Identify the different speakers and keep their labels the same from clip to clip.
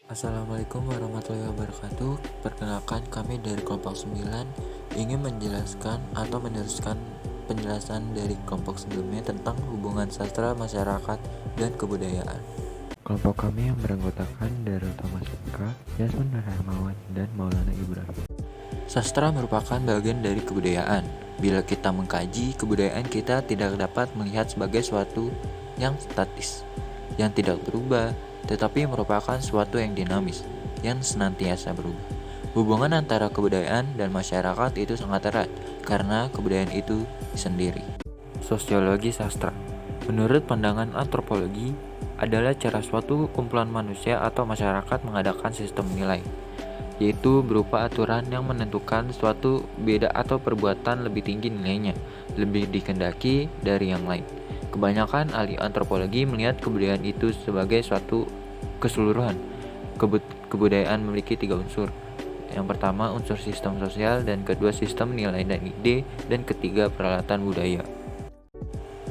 Speaker 1: Assalamualaikum warahmatullahi wabarakatuh. Perkenalkan, kami dari kelompok 9 ingin menjelaskan atau meneruskan penjelasan dari kelompok sebelumnya tentang hubungan sastra, masyarakat, dan kebudayaan. Kelompok kami yang beranggotakan dari Thomas Ika, Yasmin Rahmawan, dan Maulana Ibrahim. Sastra merupakan bagian dari kebudayaan. Bila kita mengkaji kebudayaan, kita tidak dapat melihat sebagai suatu yang statis, yang tidak berubah, tetapi merupakan suatu yang dinamis, yang senantiasa berubah. Hubungan antara kebudayaan dan masyarakat itu sangat erat, karena kebudayaan itu sendiri. Sosiologi sastra. Menurut pandangan antropologi, adalah cara suatu kumpulan manusia atau masyarakat mengadakan sistem nilai, yaitu berupa aturan yang menentukan suatu beda atau perbuatan lebih tinggi nilainya, lebih dikehendaki dari yang lain. Kebanyakan ahli antropologi melihat kebudayaan itu sebagai suatu keseluruhan. Kebudayaan memiliki 3 unsur. Yang pertama unsur sistem sosial, dan kedua sistem nilai dan ide, dan ketiga peralatan budaya.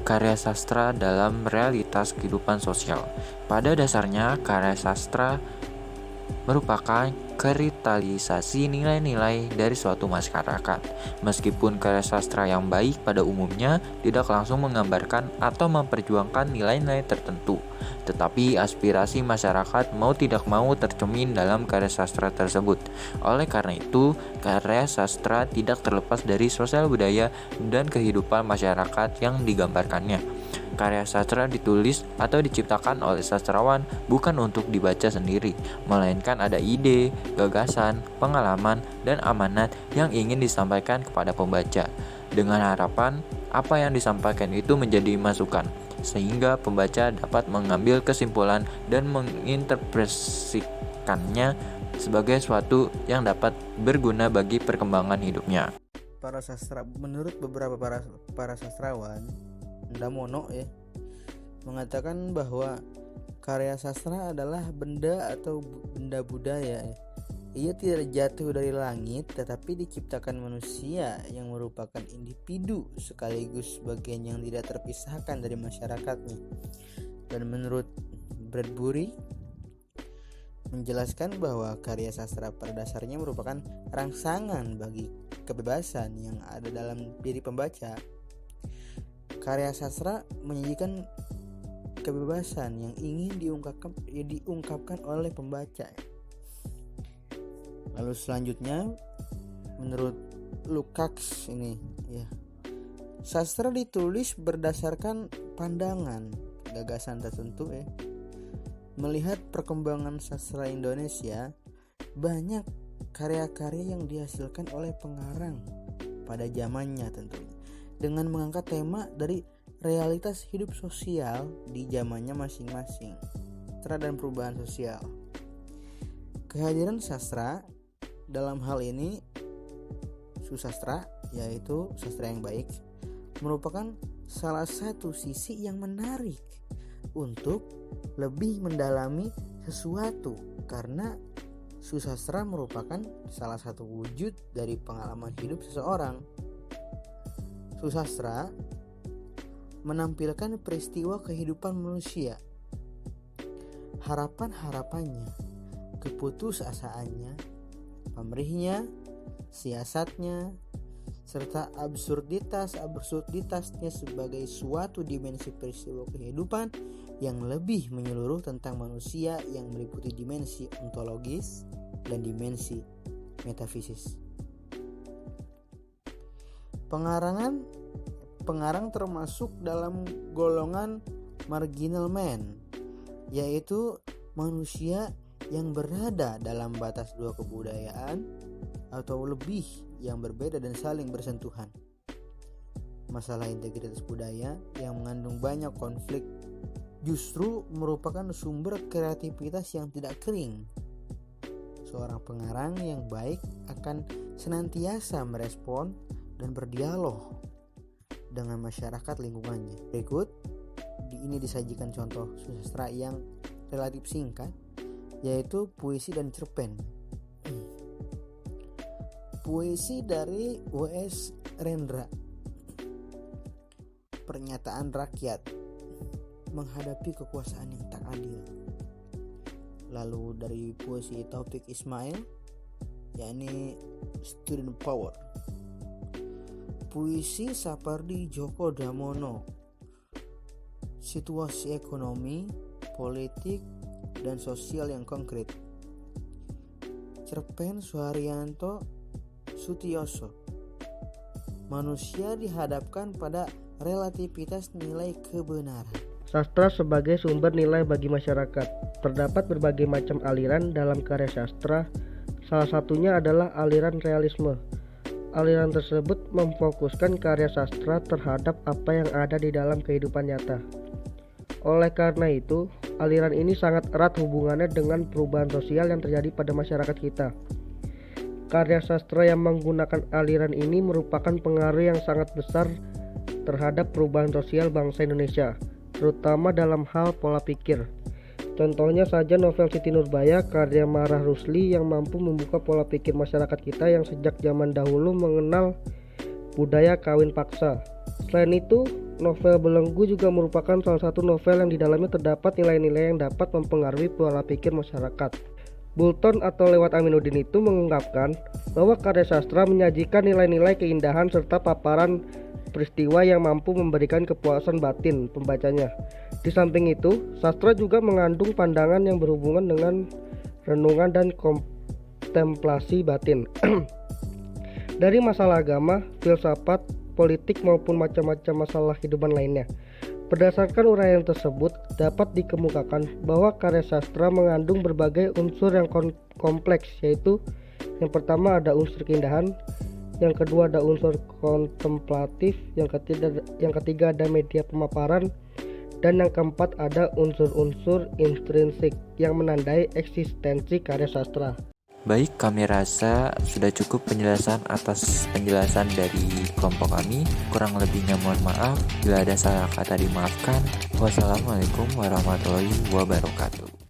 Speaker 1: Karya sastra dalam realitas kehidupan sosial. Pada dasarnya, karya sastra merupakan kristalisasi nilai-nilai dari suatu masyarakat. Meskipun karya sastra yang baik pada umumnya tidak langsung menggambarkan atau memperjuangkan nilai-nilai tertentu, tetapi aspirasi masyarakat mau tidak mau tercermin dalam karya sastra tersebut. Oleh karena itu, karya sastra tidak terlepas dari sosial budaya dan kehidupan masyarakat yang digambarkannya. Karya sastra ditulis atau diciptakan oleh sastrawan bukan untuk dibaca sendiri, melainkan ada ide, gagasan, pengalaman, dan amanat yang ingin disampaikan kepada pembaca, dengan harapan apa yang disampaikan itu menjadi masukan, sehingga pembaca dapat mengambil kesimpulan dan menginterpretasikannya sebagai sesuatu yang dapat berguna bagi perkembangan hidupnya.
Speaker 2: Menurut beberapa para sastrawan, Ndamono mengatakan bahwa karya sastra adalah benda atau benda budaya. Ia tidak jatuh dari langit, tetapi diciptakan manusia yang merupakan individu sekaligus bagian yang tidak terpisahkan dari masyarakatnya. Dan menurut Bradbury menjelaskan bahwa karya sastra pada dasarnya merupakan rangsangan bagi kebebasan yang ada dalam diri pembaca. Karya sastra menyajikan kebebasan yang ingin diungkapkan oleh pembaca. Lalu selanjutnya, menurut Lukács sastra ditulis berdasarkan pandangan, gagasan tertentu. Melihat perkembangan sastra Indonesia, banyak karya-karya yang dihasilkan oleh pengarang pada zamannya tentunya, dengan mengangkat tema dari realitas hidup sosial di zamannya masing-masing, sastra dan perubahan sosial. Kehadiran sastra dalam hal ini, susastra, yaitu sastra yang baik, merupakan salah satu sisi yang menarik untuk lebih mendalami sesuatu, karena susastra merupakan salah satu wujud dari pengalaman hidup seseorang. Susastra menampilkan peristiwa kehidupan manusia, harapan-harapannya, keputusasaannya, pamrihnya, siasatnya, serta absurditasnya sebagai suatu dimensi peristiwa kehidupan yang lebih menyeluruh tentang manusia, yang meliputi dimensi ontologis dan dimensi metafisis. Pengarang termasuk dalam golongan marginal man, yaitu manusia yang berada dalam batas dua kebudayaan atau lebih yang berbeda dan saling bersentuhan. Masalah integritas budaya yang mengandung banyak konflik justru merupakan sumber kreativitas yang tidak kering. Seorang pengarang yang baik akan senantiasa merespon dan berdialog dengan masyarakat lingkungannya. Berikut ini disajikan contoh susastra yang relatif singkat, yaitu puisi dan cerpen. Puisi dari W.S. Rendra. Pernyataan rakyat menghadapi kekuasaan yang tak adil. Lalu dari puisi Taufik Ismail, yakni Student Power. Puisi Sapardi Djoko Damono, situasi ekonomi, politik, dan sosial yang konkret. Cerpen Suharyanto Sutioso, manusia dihadapkan pada relativitas nilai kebenaran.
Speaker 3: Sastra sebagai sumber nilai bagi masyarakat. Terdapat berbagai macam aliran dalam karya sastra. Salah satunya adalah aliran realisme. Aliran tersebut memfokuskan karya sastra terhadap apa yang ada di dalam kehidupan nyata. Oleh karena itu, aliran ini sangat erat hubungannya dengan perubahan sosial yang terjadi pada masyarakat kita. Karya sastra yang menggunakan aliran ini merupakan pengaruh yang sangat besar terhadap perubahan sosial bangsa Indonesia, terutama dalam hal pola pikir. Contohnya saja novel Siti Nurbaya karya Marah Rusli yang mampu membuka pola pikir masyarakat kita yang sejak zaman dahulu mengenal budaya kawin paksa. Selain itu, novel Belenggu juga merupakan salah satu novel yang di dalamnya terdapat nilai-nilai yang dapat mempengaruhi pola pikir masyarakat. Bulton atau Lewat Aminuddin itu mengungkapkan bahwa karya sastra menyajikan nilai-nilai keindahan serta paparan peristiwa yang mampu memberikan kepuasan batin pembacanya. Di samping itu, sastra juga mengandung pandangan yang berhubungan dengan renungan dan kontemplasi batin. Dari masalah agama, filsafat, politik maupun macam-macam masalah kehidupan lainnya. Berdasarkan uraian tersebut, dapat dikemukakan bahwa karya sastra mengandung berbagai unsur yang kompleks, yaitu yang pertama ada unsur keindahan, yang kedua ada unsur kontemplatif, yang ketiga ada media pemaparan, dan yang keempat ada unsur-unsur intrinsik yang menandai eksistensi karya sastra.
Speaker 1: Baik, kami rasa sudah cukup penjelasan atas penjelasan dari kelompok kami. Kurang lebihnya mohon maaf. Bila ada salah kata dimaafkan. Wassalamualaikum warahmatullahi wabarakatuh.